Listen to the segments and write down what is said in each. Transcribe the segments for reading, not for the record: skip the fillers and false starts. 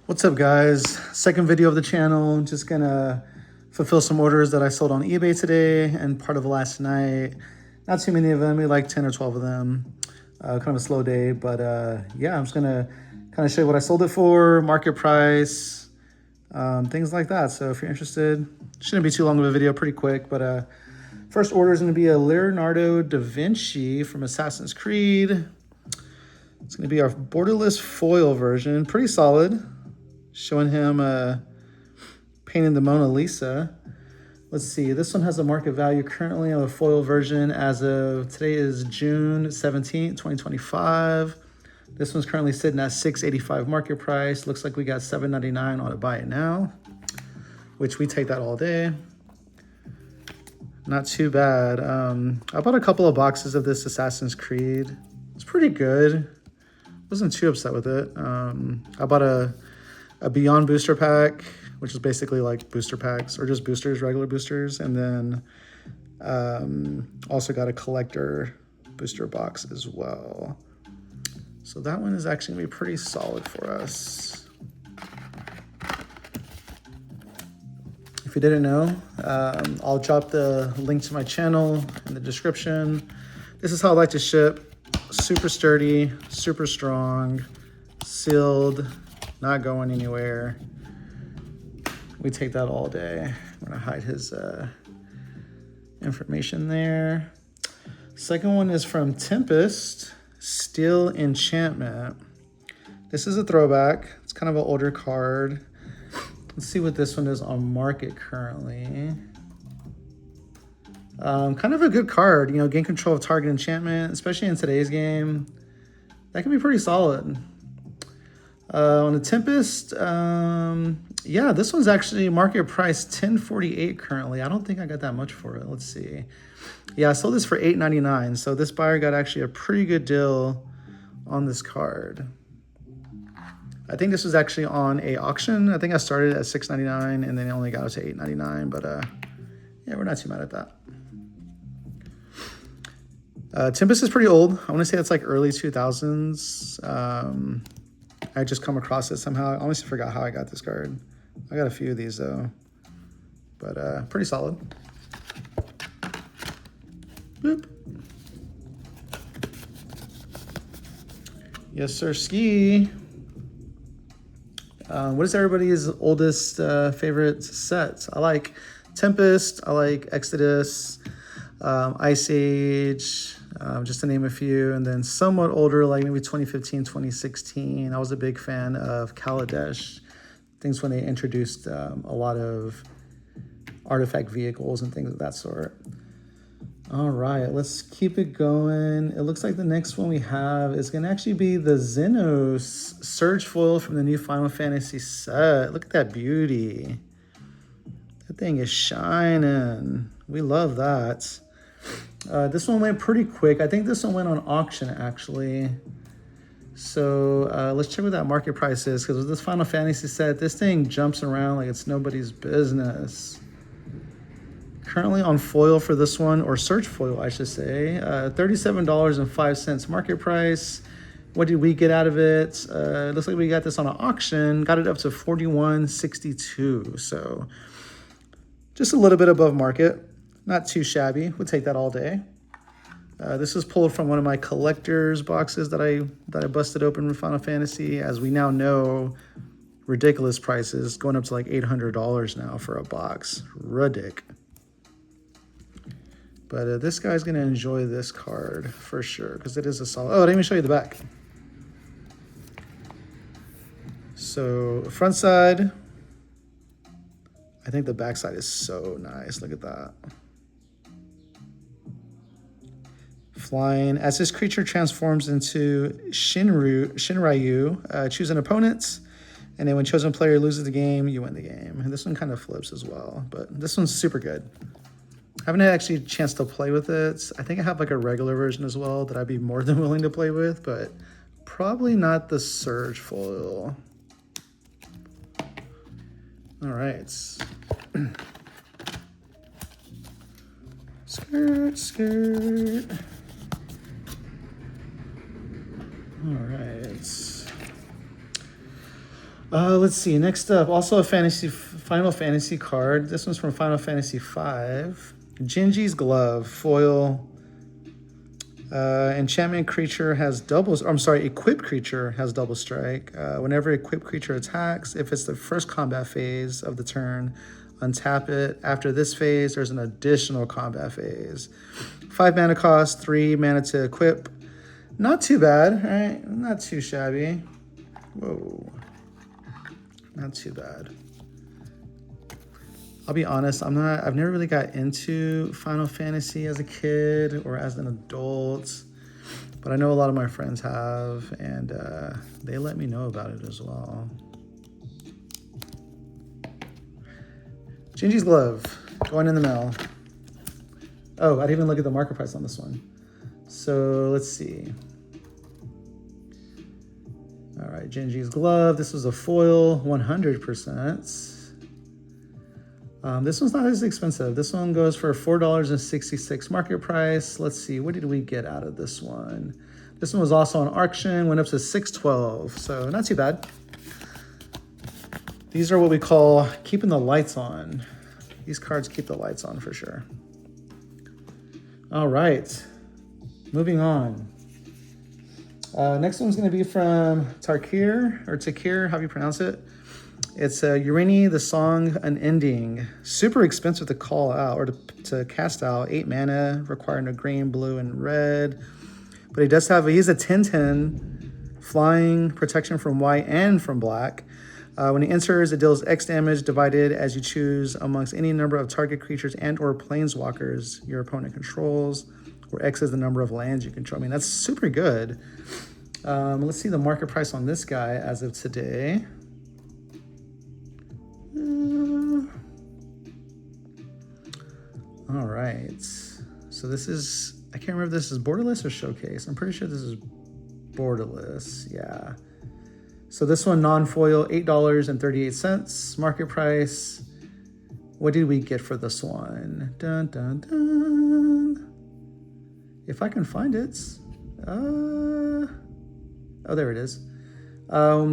What's up, guys? Second video of the channel. Just gonna fulfill some orders that I sold on eBay today and part of last night. Not too many of them, maybe like 10 or 12 of them. Kind of a slow day, but yeah, I'm just gonna kind of show you what I sold it for, market price, things like that. So if you're interested, shouldn't be too long of a video, pretty quick. But first order is gonna be a Leonardo da Vinci from Assassin's Creed. It's gonna be our borderless foil version, pretty solid. Showing him painting the Mona Lisa. Let's see, this one has a market value currently on the foil version as of today is June 17th, 2025. This one's currently sitting at $6.85 market price. Looks like we got $7.99 on to buy it now, which we take that all day. Not too bad. I bought a couple of boxes of this Assassin's Creed. It's pretty good. Wasn't too upset with it. I bought a Beyond booster pack, which is basically like booster packs or just boosters, regular boosters. And then also got a collector booster box as well. So that one is actually gonna be pretty solid for us. If you didn't know, I'll drop the link to my channel in the description. This is how I like to ship. Super sturdy, super strong, sealed, not going anywhere. We take that all day. I'm gonna hide his information there. Second one is from Tempest, Steel Enchantment. This is a throwback. It's kind of an older card. Let's see what this one is on market currently. Kind of a good card, you know, gain control of target enchantment, especially in today's game. That can be pretty solid. On the Tempest, yeah, this one's actually market price $10.48 currently. I don't think I got that much for it. Let's see. Yeah, I sold this for $8.99. So this buyer got actually a pretty good deal on this card. I think this was actually on a auction. I think I started at $6.99 and then it only got us to $8.99. But yeah, we're not too mad at that. Tempest is pretty old. I want to say it's like early 2000s. I just come across it somehow. I honestly forgot how I got this card. I got a few of these though, but pretty solid. Boop. Yes, sir, ski. What is everybody's oldest favorite sets? I like Tempest. I like Exodus, Ice Age. Just to name a few, and then somewhat older, like maybe 2015, 2016. I was a big fan of Kaladesh. Things when they introduced a lot of artifact vehicles and things of that sort. All right, let's keep it going. It looks like the next one we have is going to actually be the Xenos Surge Foil from the new Final Fantasy set. Look at that beauty. That thing is shining. We love that. This one went pretty quick. I think this one went on auction actually. So let's check what that market price is, because with this Final Fantasy set, this thing jumps around like it's nobody's business. Currently on foil for this one, or search foil I should say, $37.05 market price. What did we get out of it? It looks like we got this on an auction, got it up to $41.62. So just a little bit above market. Not too shabby. We'll take that all day. This is pulled from one of my collector's boxes that I busted open with Final Fantasy. As we now know, ridiculous prices, going up to like $800 now for a box. Ridic. But this guy's going to enjoy this card for sure, because it is a solid... Oh, I didn't even show you the back. So front side, I think the back side is so nice. Look at that. Flying. As this creature transforms into Shinryu, choose an opponent, and then when chosen player loses the game, you win the game. And this one kind of flips as well, but this one's super good. I haven't had actually a chance to play with it. I think I have like a regular version as well that I'd be more than willing to play with, but probably not the Surge foil. All right. Skirt. All right. Let's see. Next up, also a Final Fantasy card. This one's from Final Fantasy V. Genji's Glove foil. Enchantment creature has doubles. I'm sorry, equipped creature has double strike. Whenever equipped creature attacks, if it's the first combat phase of the turn, untap it. After this phase, there's an additional combat phase. 5 mana cost, 3 mana to equip. Not too bad, right? Not too shabby. Whoa. Not too bad. I'll be honest, I've never really got into Final Fantasy as a kid or as an adult, but I know a lot of my friends have, and they let me know about it as well. Genji's Glove, going in the mail. Oh, I didn't even look at the market price on this one. So let's see. All right, Genji's Glove. This was a foil, 100%. This one's not as expensive. This one goes for $4.66 market price. Let's see, what did we get out of this one? This one was also on auction, went up to $6.12, so not too bad. These are what we call keeping the lights on. These cards keep the lights on for sure. All right, moving on. Next one's going to be from Takir, however you pronounce it. It's Urini, the Song Unending. Super expensive to call out or to cast out. 8 mana, requiring a green, blue, and red. But he's a 10/10, flying, protection from white and from black. When he enters, it deals X damage divided as you choose amongst any number of target creatures and or planeswalkers your opponent controls, where X is the number of lands you control. I mean, that's super good. Let's see the market price on this guy as of today. All right. So this is, I can't remember if this is borderless or showcase. I'm pretty sure this is borderless. Yeah. So this one, non-foil, $8.38. Market price. What did we get for this one? Dun, dun, dun. If I can find it. Oh, there it is.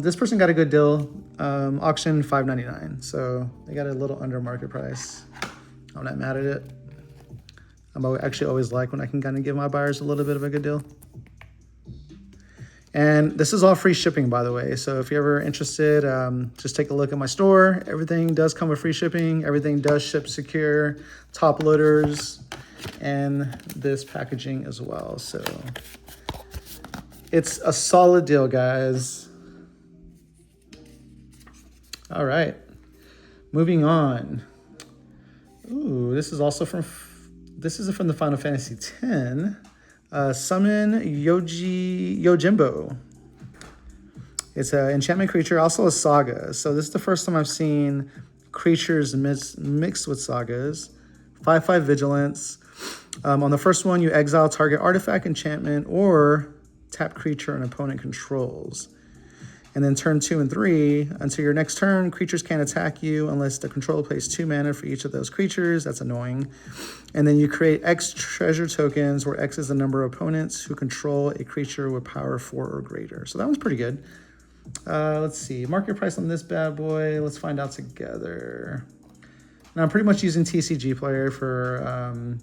This person got a good deal. Auction $5.99. So they got a little under market price. I'm not mad at it. I'm actually always like when I can kind of give my buyers a little bit of a good deal. And this is all free shipping, by the way. So if you're ever interested, just take a look at my store. Everything does come with free shipping. Everything does ship secure, top loaders, and this packaging as well. So it's a solid deal, guys. All right, moving on. Ooh, this is from the Final Fantasy X. Summon Yojimbo. It's an enchantment creature, also a saga. So this is the first time I've seen creatures mixed with sagas. 5/5 vigilance. On the first one, you exile target artifact, enchantment, or tap creature an opponent controls. And then turn 2 and 3, until your next turn, creatures can't attack you unless the controller plays 2 mana for each of those creatures. That's annoying. And then you create X treasure tokens, where X is the number of opponents who control a creature with power 4 or greater. So that one's pretty good. Let's see. Market price on this bad boy. Let's find out together. Now, I'm pretty much using TCG Player for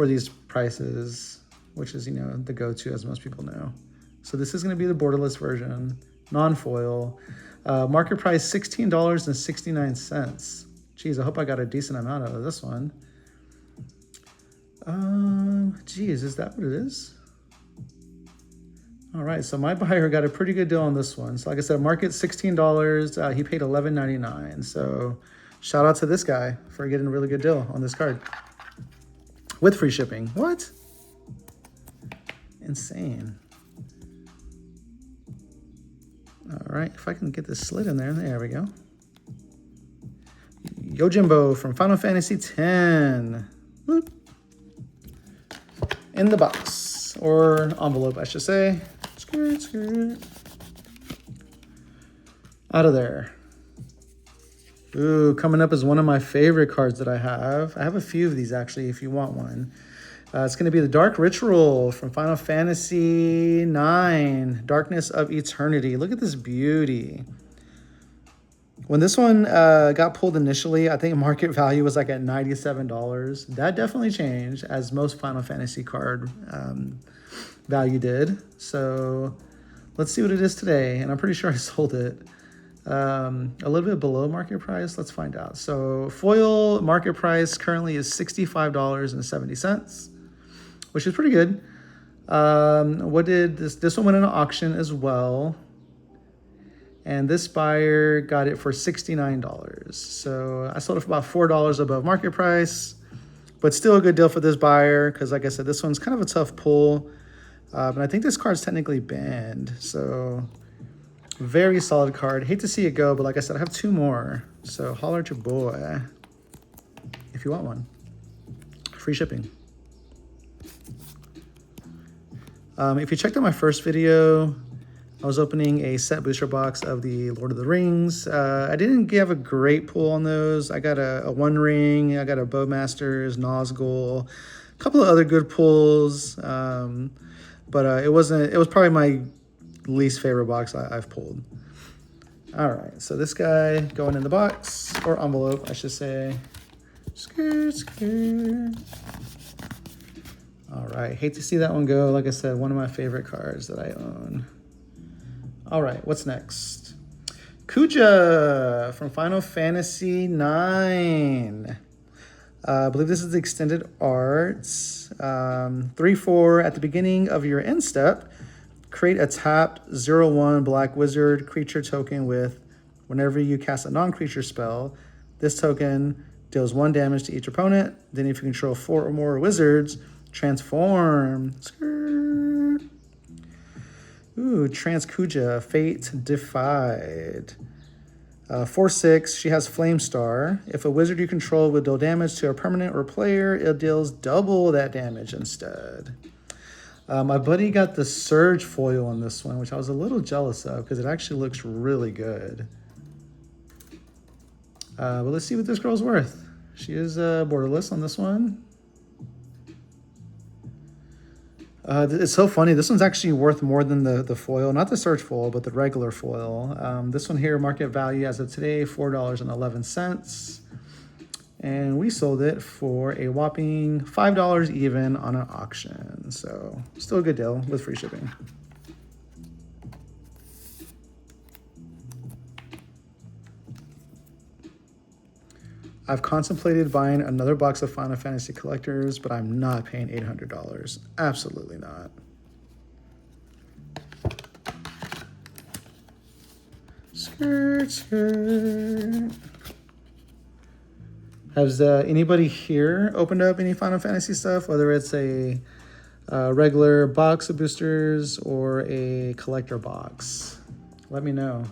these prices, which is, the go-to, as most people know. So this is going to be the borderless version. Non-foil. Market price $16.69. Geez, I hope I got a decent amount out of this one. Geez, is that what it is? All right, so my buyer got a pretty good deal on this one. So like I said, market $16. He paid $11.99. So shout out to this guy for getting a really good deal on this card with free shipping. What? Insane. All right, if I can get this slid in there. There we go. Yojimbo from Final Fantasy X. Whoop. In the box, or envelope, I should say. Skirt, skirt. Out of there. Ooh, coming up is one of my favorite cards that I have. I have a few of these, actually, if you want one. It's going to be the Dark Ritual from Final Fantasy IX, Darkness of Eternity. Look at this beauty. When this one got pulled initially, I think market value was like at $97. That definitely changed, as most Final Fantasy card value did. So let's see what it is today. And I'm pretty sure I sold it a little bit below market price. Let's find out. So foil market price currently is $65.70, which is pretty good. What did this one went in an auction as well. And this buyer got it for $69. So I sold it for about $4 above market price, but still a good deal for this buyer because, like I said, this one's kind of a tough pull. And I think this card's technically banned. So very solid card. Hate to see it go, but like I said, I have 2 more. So holler at your boy if you want one. Free shipping. If you checked out my first video, I was opening a set booster box of the Lord of the Rings. I didn't give a great pull on those. I got a One Ring, I got a Bowmasters, Nazgul, a couple of other good pulls. But it was probably my least favorite box I've pulled. All right, so this guy going in the box, or envelope, I should say. Skirt, skirt. All right, hate to see that one go. Like I said, one of my favorite cards that I own. All right, what's next? Kuja from Final Fantasy IX. I believe this is the extended arts. 3/4 at the beginning of your end step. Create a tapped 0/1 black wizard creature token with whenever you cast a non-creature spell. This token deals 1 damage to each opponent. Then if you control 4 or more wizards, transform. Ooh, Transkuja, Fate Defied. 4/6, she has Flame Star. If a wizard you control would deal damage to a permanent or player, it deals double that damage instead. My buddy got the Surge foil on this one, which I was a little jealous of because it actually looks really good. But let's see what this girl's worth. She is borderless on this one. It's so funny. This one's actually worth more than the foil. Not the Surge foil, but the regular foil. This one here, market value as of today, $4.11. And we sold it for a whopping $5 even on an auction. So still a good deal with free shipping. I've contemplated buying another box of Final Fantasy Collectors, but I'm not paying $800. Absolutely not. Skirt, skirt. Has anybody here opened up any Final Fantasy stuff, whether it's a regular box of boosters or a collector box? Let me know.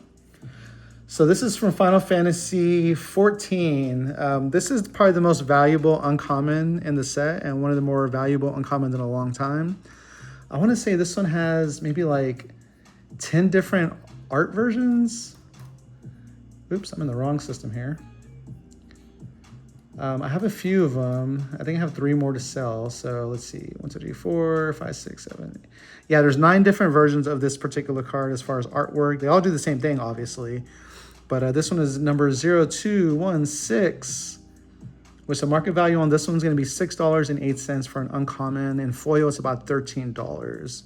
So this is from Final Fantasy 14. This is probably the most valuable uncommon in the set and one of the more valuable uncommons in a long time. I want to say this one has maybe like 10 different art versions. Oops, I'm in the wrong system here. I have a few of them. I think I have 3 more to sell. So let's see, 1, 2, 3, 4, 5, 6, 7. Yeah, there's 9 different versions of this particular card as far as artwork. They all do the same thing, obviously. But this one is number 0216, which the market value on this one's going to be $6.08 for an uncommon. And foil, it's about $13.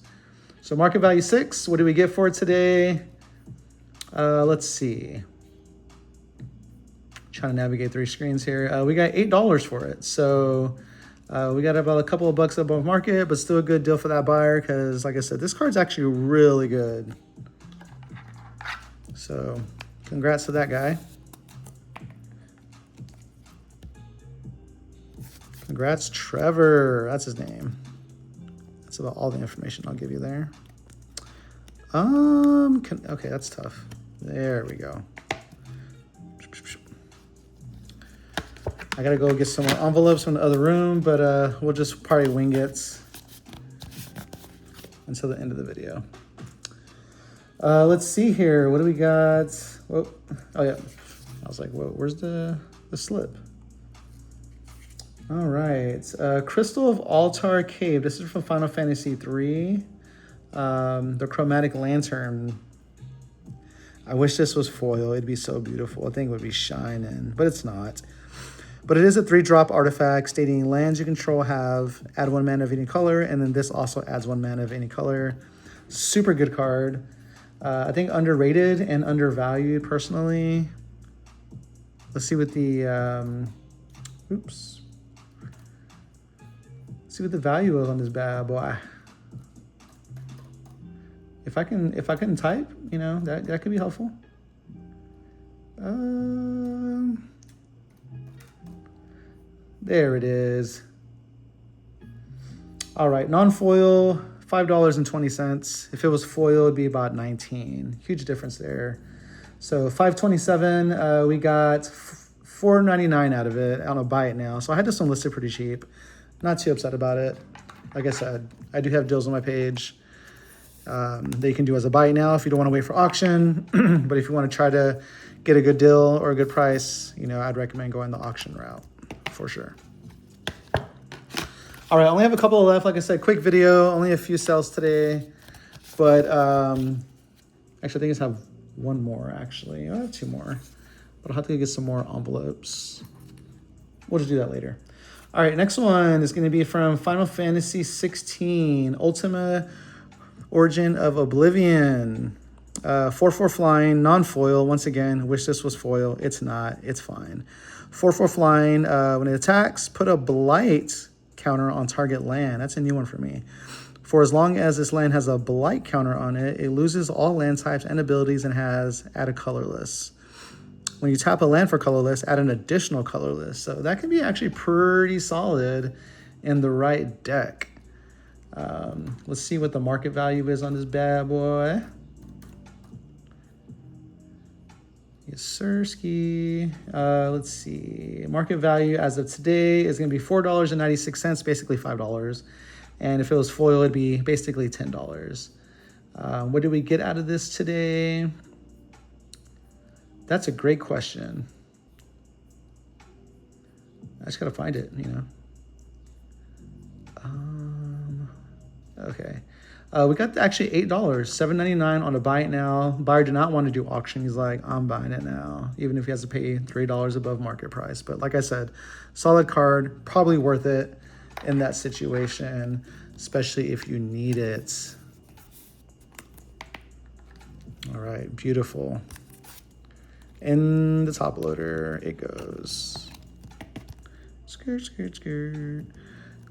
So market value 6. What do we get for it today? Let's see. Trying to navigate 3 screens here. We got $8 for it. So we got about a couple of bucks above market, but still a good deal for that buyer because, like I said, this card's actually really good. So congrats to that guy. Congrats, Trevor. That's his name. That's about all the information I'll give you there. Okay, that's tough. There we go. I gotta go get some more envelopes from the other room, but we'll just probably wing it until the end of the video. Let's see here. What do we got? Whoa. Oh yeah. I was like, whoa, where's the slip? All right. Crystal of Altar Cave. This is from Final Fantasy III. The Chromatic Lantern. I wish this was foil. It'd be so beautiful. I think it would be shining, but it's not. But it is a 3-drop artifact stating lands you control have add 1 mana of any color, and then this also adds 1 mana of any color. Super good card. I think underrated and undervalued personally. Let's see what the oops. Let's see what the value is on this bad boy. If I can type, you know, that could be helpful. There it is. All right, non-foil, $5.20. If it was foil, it'd be about 19. Huge difference there. So $5.27. We got $4.99 out of it. I don't know, buy it now. So I had this one listed pretty cheap. Not too upset about it. Like I said, I do have deals on my page that you can do as a buy it now if you don't want to wait for auction. But if you want to try to get a good deal or a good price, you know, I'd recommend going the auction route for sure. All right, I only have a couple left. Like I said, quick video, only a few sales today. But actually, I think I just have one more, actually. I have 2 more. But I'll have to get some more envelopes. We'll just do that later. All right, next one is going to be from Final Fantasy 16, Ultima Origin of Oblivion. 4/4 flying, non-foil. Once again, wish this was foil. It's not. It's fine. 4/4 flying. When it attacks, put a blight counter on target land. That's a new one for me. For as long as this land has a blight counter on it, it loses all land types and abilities and has add a colorless. When you tap a land for colorless, add an additional colorless. So that can be actually pretty solid in the right deck. Let's see what the market value is on this bad boy. Yes, sirski. Let's see. Market value as of today is going to be $4.96, basically $5. And if it was foil, it'd be basically $10. What did we get out of this today? That's a great question. I just got to find it, you know. Okay. We got actually $8, $7.99 on a buy it now. Buyer did not want to do auction. He's like, I'm buying it now, even if he has to pay $3 above market price. But like I said, solid card, probably worth it in that situation, especially if you need it. All right, beautiful. In the top loader, it goes. Skirt, skirt, skirt.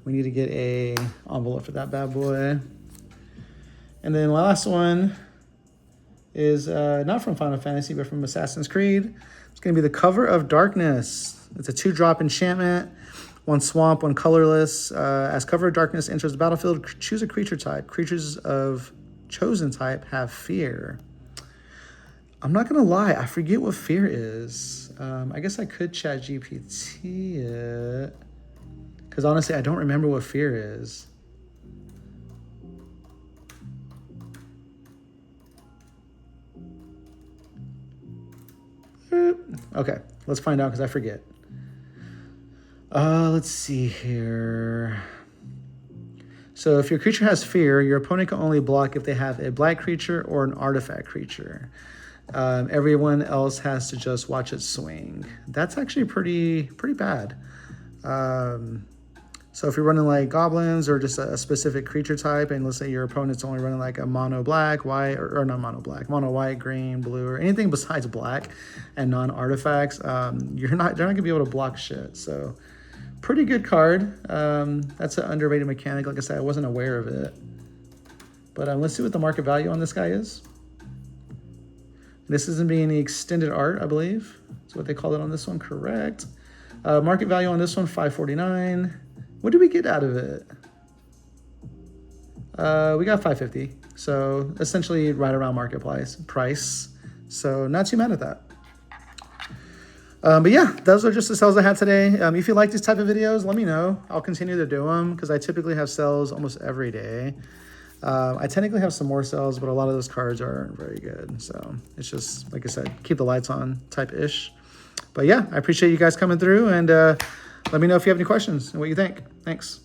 We need to get a envelope for that bad boy. And then the last one is not from Final Fantasy, but from Assassin's Creed. It's going to be the Cover of Darkness. It's a 2-drop enchantment, 1 swamp, 1 colorless. As Cover of Darkness enters the battlefield, choose a creature type. Creatures of chosen type have fear. I'm not going to lie, I forget what fear is. I guess I could chat GPT it. Because honestly, I don't remember what fear is. Okay, let's find out because I forget. Let's see here. So if your creature has fear, your opponent can only block if they have a black creature or an artifact creature. Everyone else has to just watch it swing. That's actually pretty bad. So if you're running like goblins or just a specific creature type, and let's say your opponent's only running like a mono black, white, or not mono black, mono white, green, blue, or anything besides black and non-artifacts, they're not gonna be able to block shit. So pretty good card. That's an underrated mechanic. Like I said, I wasn't aware of it. But let's see what the market value on this guy is. This isn't being the extended art, I believe. That's what they call it on this one, correct. Market value on this one, $5.49. What did we get out of it? We got $5.50. So essentially right around market price. So not too mad at that. But yeah, those are just the sales I had today. If you like these type of videos, let me know. I'll continue to do them because I typically have sales almost every day. I technically have some more sales, but a lot of those cards aren't very good. So it's just, like I said, keep the lights on type-ish. But yeah, I appreciate you guys coming through, and let me know if you have any questions and what you think. Thanks.